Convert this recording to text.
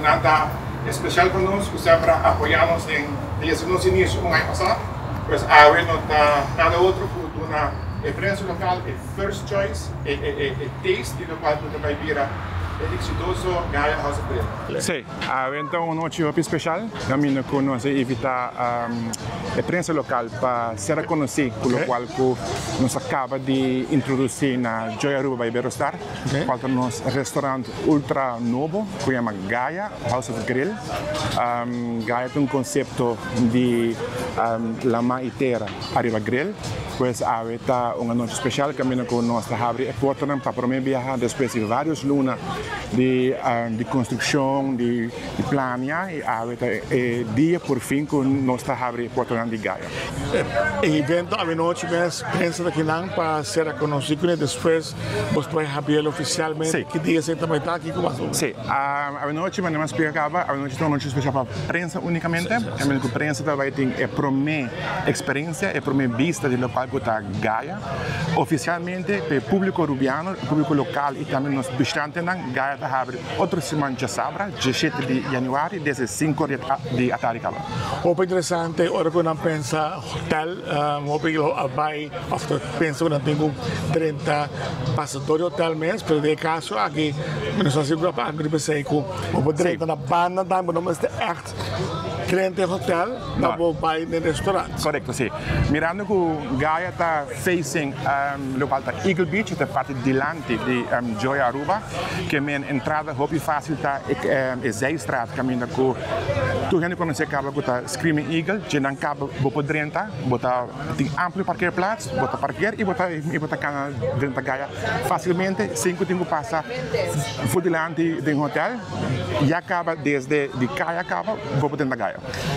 nada especial conosco, sempre apoiamos desde os inícios, um ano passado. Pois a não está nada outro que uma experiência local, first choice, taste, do qual você vai vir exitoso Gaia House of Grill. Sim, então uma noite especial, caminho com nós evitar a imprensa local para ser conhecido, com o qual nos acaba de introduzir na Joy Aruba by Berostar, falta nosso restaurante ultra novo, que se chama Gaia House of Grill. Gaia tem conceito de lama e terra arriba grill. Pues ahorita una noche especial caminho com nossa abre e portam para primeiro viajar depois de vários lunas de construção, de planear e ahorita dia por fim com nossa abre portam de Gaia. O evento a noite pensa que não para ser conhecido e depois você vai abrir oficialmente. Sim. Que dia você também está aqui com a sua? Sim, a noite mas não explicava, a noite é uma noite especial para prensa unicamente. Caminho com prensa vai ter a primeira experiência, a primeira vista de local que está Gaia. Oficialmente para o público rubiano, o público local e também nos visitantes, Gaia está abre outra semana de sabra, 17 de janeiro, 15 de Ataricaba. Muito interessante, agora que não pensa hotel, eu vai, penso que não tenho 30 passatórios hotel mês, mas de caso aqui, nós não seguro para agregar seco, eu 30 na banda, mas é echt 30 hotel, não vou vai no restaurante. Correto, sim. Mirando que Gaia está facing local da Eagle Beach, da parte delante de Joy Aruba, que é entrada muito fácil está Zijstraat, caminho com tu gente quando você acaba com a Screaming Eagle, que não acaba por dentro, tem amplo parquearplaats, bota parquear e bota cana dentro da Gaia facilmente, 5 tempo passa por delante de um hotel e acaba desde de Gaia acaba, vou dentro da Gaia.